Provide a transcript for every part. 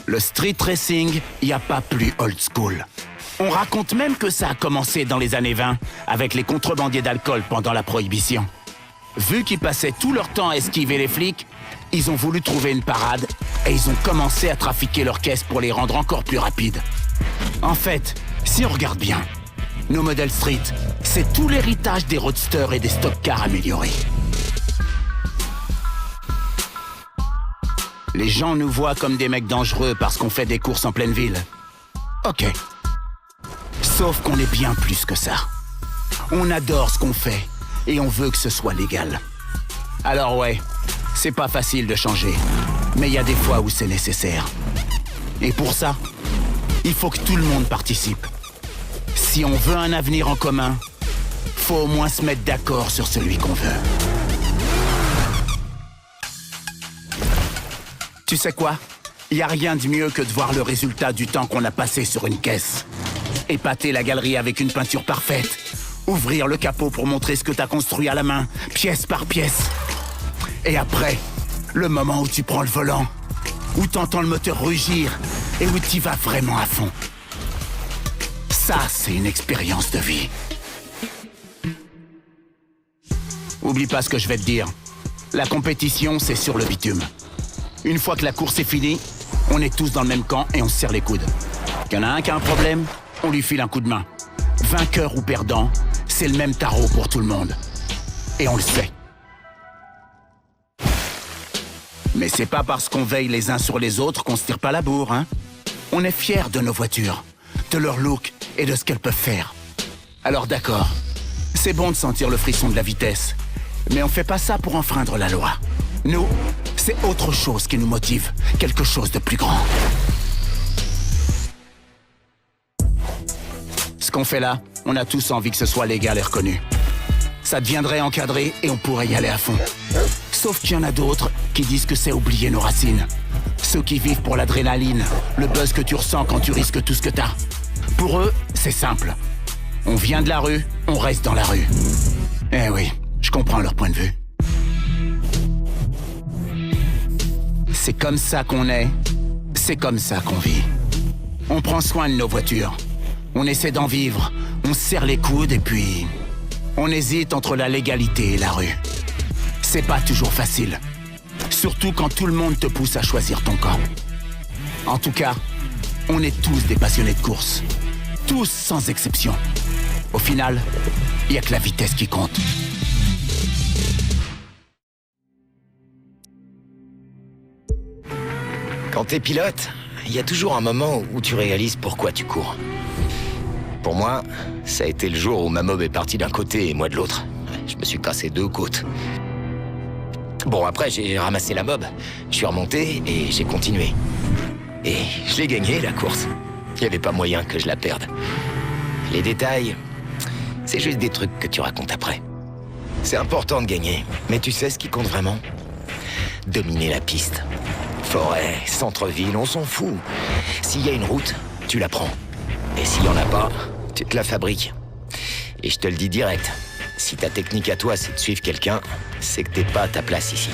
Le street racing, il n'y a pas plus old school. On raconte même que ça a commencé dans les années 20 avec les contrebandiers d'alcool pendant la Prohibition. Vu qu'ils passaient tout leur temps à esquiver les flics, ils ont voulu trouver une parade et ils ont commencé à trafiquer leurs caisses pour les rendre encore plus rapides. En fait, si on regarde bien, nos modèles street, c'est tout l'héritage des roadsters et des stock cars améliorés. Les gens nous voient comme des mecs dangereux parce qu'on fait des courses en pleine ville. Ok. Sauf qu'on est bien plus que ça. On adore ce qu'on fait et on veut que ce soit légal. Alors ouais, c'est pas facile de changer, mais il y a des fois où c'est nécessaire. Et pour ça, il faut que tout le monde participe. Si on veut un avenir en commun, faut au moins se mettre d'accord sur celui qu'on veut. Tu sais quoi? Il n'y a rien de mieux que de voir le résultat du temps qu'on a passé sur une caisse. Épater la galerie avec une peinture parfaite. Ouvrir le capot pour montrer ce que t'as construit à la main, pièce par pièce. Et après, le moment où tu prends le volant, où t'entends le moteur rugir et où t'y vas vraiment à fond. Ça, c'est une expérience de vie. Oublie pas ce que je vais te dire. La compétition, c'est sur le bitume. Une fois que la course est finie, on est tous dans le même camp et on se serre les coudes. Qu'il y en a un qui a un problème, on lui file un coup de main. Vainqueur ou perdant, c'est le même tarot pour tout le monde. Et on le sait. Mais c'est pas parce qu'on veille les uns sur les autres qu'on se tire pas la bourre, hein. On est fiers de nos voitures, de leur look et de ce qu'elles peuvent faire. Alors d'accord, c'est bon de sentir le frisson de la vitesse, mais on fait pas ça pour enfreindre la loi. Nous, c'est autre chose qui nous motive, quelque chose de plus grand. Ce qu'on fait là, on a tous envie que ce soit légal et reconnu. Ça deviendrait encadré et on pourrait y aller à fond. Sauf qu'il y en a d'autres qui disent que c'est oublier nos racines. Ceux qui vivent pour l'adrénaline, le buzz que tu ressens quand tu risques tout ce que t'as. Pour eux, c'est simple. On vient de la rue, on reste dans la rue. Eh oui, je comprends leur point de vue. C'est comme ça qu'on est, c'est comme ça qu'on vit. On prend soin de nos voitures. On essaie d'en vivre, on se serre les coudes et puis... on hésite entre la légalité et la rue. C'est pas toujours facile. Surtout quand tout le monde te pousse à choisir ton camp. En tout cas, on est tous des passionnés de course. Tous sans exception. Au final, il n'y a que la vitesse qui compte. Quand t'es pilote, il y a toujours un moment où tu réalises pourquoi tu cours. Pour moi, ça a été le jour où ma mob est partie d'un côté et moi de l'autre. Je me suis cassé 2 côtes. Bon, après, j'ai ramassé la mob. Je suis remonté et j'ai continué. Et je l'ai gagné, la course. Il n'y avait pas moyen que je la perde. Les détails, c'est juste des trucs que tu racontes après. C'est important de gagner, mais tu sais ce qui compte vraiment? Dominer la piste. Forêt, centre-ville, on s'en fout. S'il y a une route, tu la prends. Et s'il n'y en a pas, tu te la fabriques. Et je te le dis direct, si ta technique à toi, c'est de suivre quelqu'un, c'est que t'es pas à ta place ici.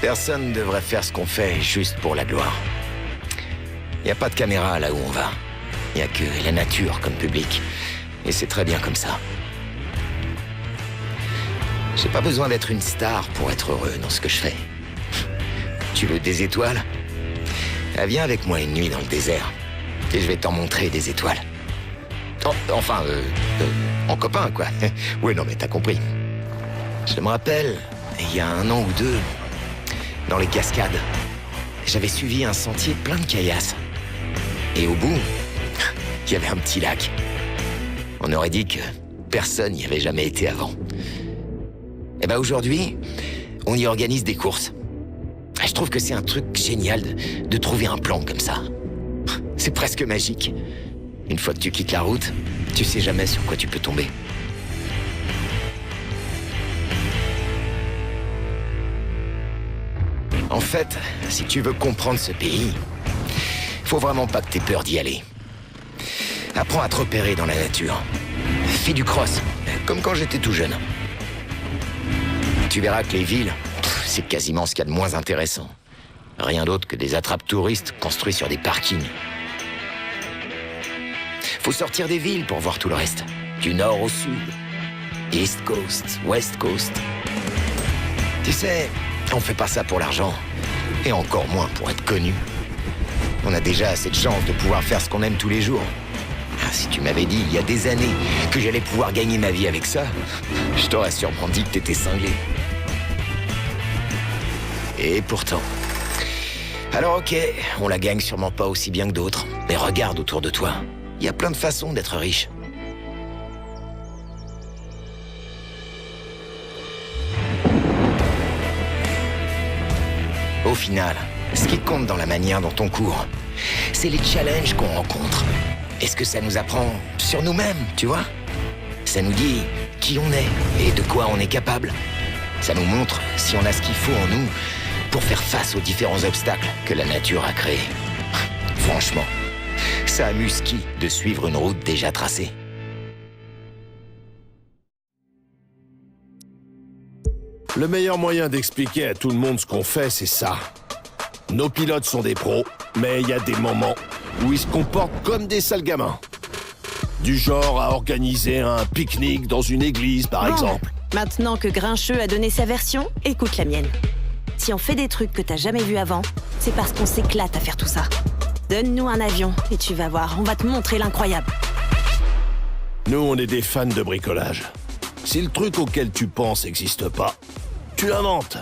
Personne ne devrait faire ce qu'on fait juste pour la gloire. Il n'y a pas de caméra là où on va. Il n'y a que la nature comme public. Et c'est très bien comme ça. J'ai pas besoin d'être une star pour être heureux dans ce que je fais. Tu veux des étoiles? Viens avec moi une nuit dans le désert. Et je vais t'en montrer des étoiles. Oh, enfin, en copain, quoi. Oui, non, mais t'as compris. Je me rappelle, il y a 1 an ou 2, dans les cascades, j'avais suivi un sentier plein de caillasses. Et au bout, il y avait un petit lac. On aurait dit que personne n'y avait jamais été avant. Et ben aujourd'hui, on y organise des courses. Je trouve que c'est un truc génial de trouver un plan comme ça. C'est presque magique. Une fois que tu quittes la route, tu sais jamais sur quoi tu peux tomber. En fait, si tu veux comprendre ce pays, faut vraiment pas que t'aies peur d'y aller. Apprends à te repérer dans la nature. Fais du cross, comme quand j'étais tout jeune. Tu verras que les villes, c'est quasiment ce qu'il y a de moins intéressant. Rien d'autre que des attrape-touristes construits sur des parkings. Faut sortir des villes pour voir tout le reste. Du nord au sud. East Coast, West Coast. Tu sais, on fait pas ça pour l'argent. Et encore moins pour être connu. On a déjà assez de chance de pouvoir faire ce qu'on aime tous les jours. Ah, si tu m'avais dit il y a des années que j'allais pouvoir gagner ma vie avec ça, je t'aurais sûrement dit que t'étais cinglé. Et pourtant... Alors ok, on la gagne sûrement pas aussi bien que d'autres. Mais regarde autour de toi. Il y a plein de façons d'être riche. Au final, ce qui compte dans la manière dont on court, c'est les challenges qu'on rencontre. Et ce que ça nous apprend sur nous-mêmes, tu vois? Ça nous dit qui on est et de quoi on est capable. Ça nous montre si on a ce qu'il faut en nous pour faire face aux différents obstacles que la nature a créés. Franchement, ça amuse qui de suivre une route déjà tracée? Le meilleur moyen d'expliquer à tout le monde ce qu'on fait, c'est ça. Nos pilotes sont des pros, mais il y a des moments où ils se comportent comme des sales gamins. Du genre à organiser un pique-nique dans une église, par exemple. Maintenant que Grincheux a donné sa version, écoute la mienne. Si on fait des trucs que t'as jamais vus avant, c'est parce qu'on s'éclate à faire tout ça. Donne-nous un avion et tu vas voir, on va te montrer l'incroyable. Nous, on est des fans de bricolage. Si le truc auquel tu penses n'existe pas, tu l'inventes,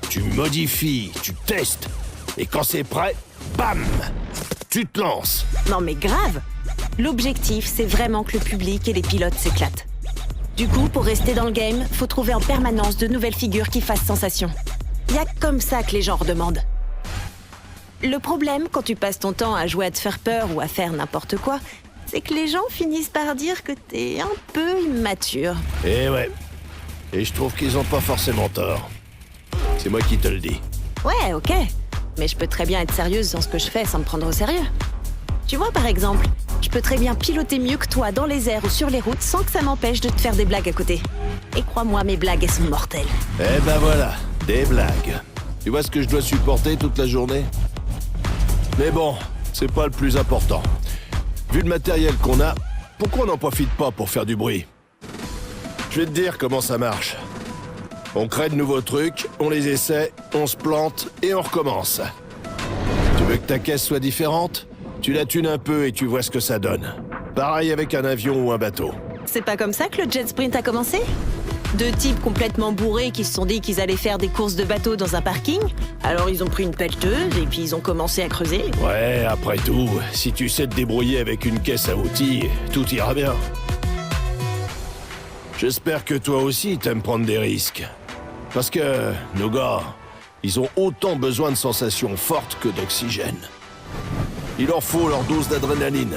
tu modifies, tu testes, et quand c'est prêt, bam, tu te lances. Non mais grave! L'objectif, c'est vraiment que le public et les pilotes s'éclatent. Du coup, pour rester dans le game, faut trouver en permanence de nouvelles figures qui fassent sensation. Y a comme ça que les gens redemandent. Le problème, quand tu passes ton temps à jouer à te faire peur ou à faire n'importe quoi, c'est que les gens finissent par dire que t'es un peu immature. Eh ouais. Et je trouve qu'ils ont pas forcément tort. C'est moi qui te le dis. Ouais, ok. Mais je peux très bien être sérieuse dans ce que je fais sans me prendre au sérieux. Tu vois, par exemple, je peux très bien piloter mieux que toi dans les airs ou sur les routes sans que ça m'empêche de te faire des blagues à côté. Et crois-moi, mes blagues, elles sont mortelles. Eh ben voilà, des blagues. Tu vois ce que je dois supporter toute la journée? Mais bon, c'est pas le plus important. Vu le matériel qu'on a, pourquoi on n'en profite pas pour faire du bruit? Je vais te dire comment ça marche. On crée de nouveaux trucs, on les essaie, on se plante et on recommence. Tu veux que ta caisse soit différente? Tu la tunes un peu et tu vois ce que ça donne. Pareil avec un avion ou un bateau. C'est pas comme ça que le jet sprint a commencé? Deux types complètement bourrés qui se sont dit qu'ils allaient faire des courses de bateau dans un parking. Alors ils ont pris une pelleteuse et puis ils ont commencé à creuser. Ouais, après tout, si tu sais te débrouiller avec une caisse à outils, tout ira bien. J'espère que toi aussi t'aimes prendre des risques. Parce que nos gars, ils ont autant besoin de sensations fortes que d'oxygène. Il leur faut leur dose d'adrénaline.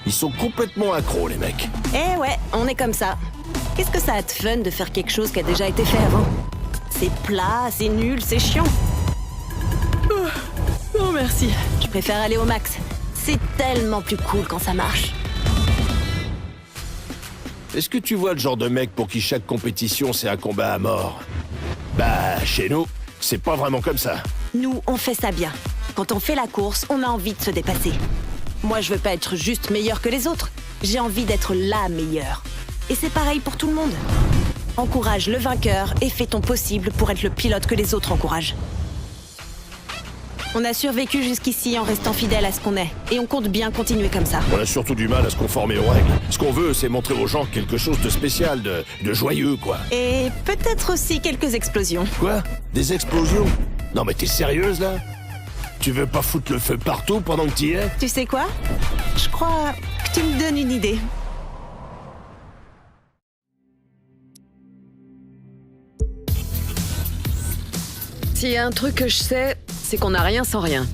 Ils sont complètement accros, les mecs. Eh ouais, on est comme ça. Qu'est-ce que ça a de fun de faire quelque chose qui a déjà été fait avant? C'est plat, c'est nul, c'est chiant. Non merci. Je préfère aller au max. C'est tellement plus cool quand ça marche. Est-ce que tu vois le genre de mec pour qui chaque compétition c'est un combat à mort? Bah, chez nous, c'est pas vraiment comme ça. Nous, on fait ça bien. Quand on fait la course, on a envie de se dépasser. Moi, je veux pas être juste meilleur que les autres. J'ai envie d'être la meilleure. Et c'est pareil pour tout le monde. Encourage le vainqueur et fais ton possible pour être le pilote que les autres encouragent. On a survécu jusqu'ici en restant fidèle à ce qu'on est. Et on compte bien continuer comme ça. On a surtout du mal à se conformer aux règles. Ce qu'on veut, c'est montrer aux gens quelque chose de spécial, de joyeux, quoi. Et peut-être aussi quelques explosions. Quoi? Des explosions? Non mais t'es sérieuse, là? Tu veux pas foutre le feu partout pendant que t'y es? Tu sais quoi? Je crois que tu me donnes une idée. S'il y a un truc que je sais, c'est qu'on n'a rien sans rien.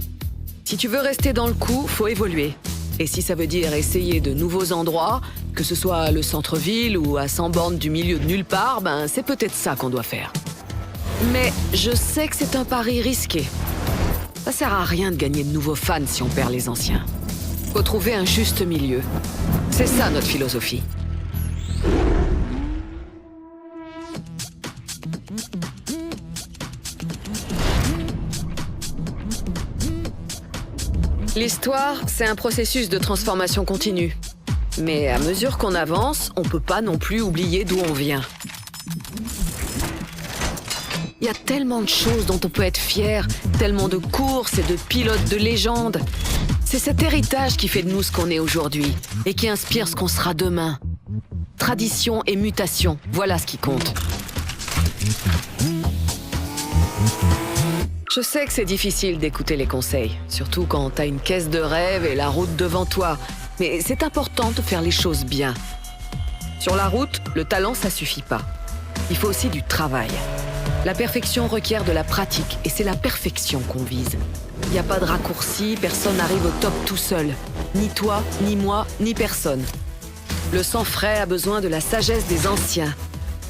Si tu veux rester dans le coup, faut évoluer. Et si ça veut dire essayer de nouveaux endroits, que ce soit le centre-ville ou à 100 bornes du milieu de nulle part, ben c'est peut-être ça qu'on doit faire. Mais je sais que c'est un pari risqué. Ça sert à rien de gagner de nouveaux fans si on perd les anciens. Faut trouver un juste milieu. C'est ça notre philosophie. L'histoire, c'est un processus de transformation continue. Mais à mesure qu'on avance, on peut pas non plus oublier d'où on vient. Il y a tellement de choses dont on peut être fier, tellement de courses et de pilotes de légende. C'est cet héritage qui fait de nous ce qu'on est aujourd'hui et qui inspire ce qu'on sera demain. Tradition et mutation, voilà ce qui compte. Je sais que c'est difficile d'écouter les conseils, surtout quand t'as une caisse de rêve et la route devant toi. Mais c'est important de faire les choses bien. Sur la route, le talent, ça suffit pas. Il faut aussi du travail. La perfection requiert de la pratique et c'est la perfection qu'on vise. Il n'y a pas de raccourci, personne n'arrive au top tout seul. Ni toi, ni moi, ni personne. Le sang frais a besoin de la sagesse des anciens.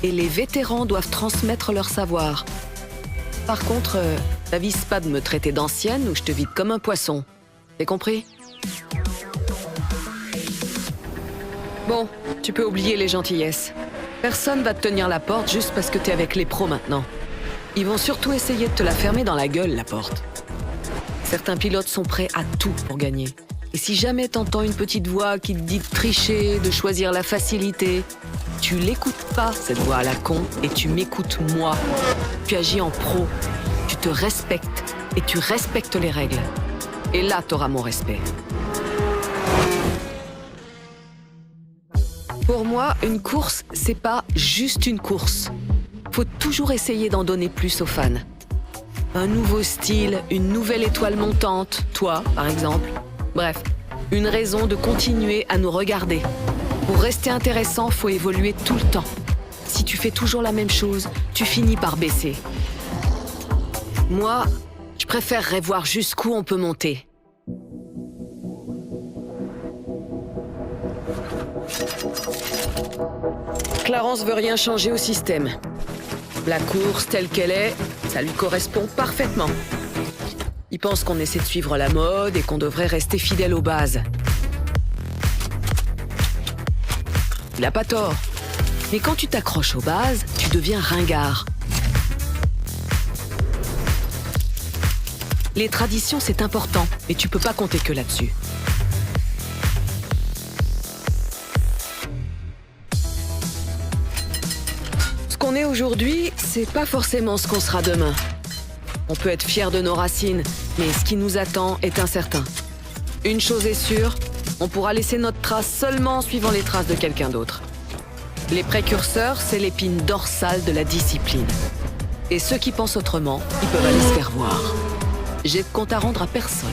Et les vétérans doivent transmettre leur savoir. Par contre, t'avises pas de me traiter d'ancienne ou je te vide comme un poisson. T'as compris ? Bon, tu peux oublier les gentillesses. Personne va te tenir la porte juste parce que t'es avec les pros maintenant. Ils vont surtout essayer de te la fermer dans la gueule, la porte. Certains pilotes sont prêts à tout pour gagner. Et si jamais t'entends une petite voix qui te dit de tricher, de choisir la facilité, tu l'écoutes pas, cette voix à la con, et tu m'écoutes moi. Tu agis en pro, tu te respectes et tu respectes les règles. Et là, t'auras mon respect. Pour moi, une course, c'est pas juste une course. Faut toujours essayer d'en donner plus aux fans. Un nouveau style, une nouvelle étoile montante, toi, par exemple. Bref, une raison de continuer à nous regarder. Pour rester intéressant, faut évoluer tout le temps. Si tu fais toujours la même chose, tu finis par baisser. Moi, je préférerais voir jusqu'où on peut monter. Clarence veut rien changer au système. La course telle qu'elle est, ça lui correspond parfaitement. Il pense qu'on essaie de suivre la mode et qu'on devrait rester fidèle aux bases. Il a pas tort. Mais quand tu t'accroches aux bases, tu deviens ringard. Les traditions, c'est important, et tu peux pas compter que là-dessus. Ce qu'on est aujourd'hui, c'est pas forcément ce qu'on sera demain. On peut être fier de nos racines, mais ce qui nous attend est incertain. Une chose est sûre, on pourra laisser notre trace seulement en suivant les traces de quelqu'un d'autre. Les précurseurs, c'est l'épine dorsale de la discipline. Et ceux qui pensent autrement, ils peuvent aller se faire voir. J'ai de compte à rendre à personne.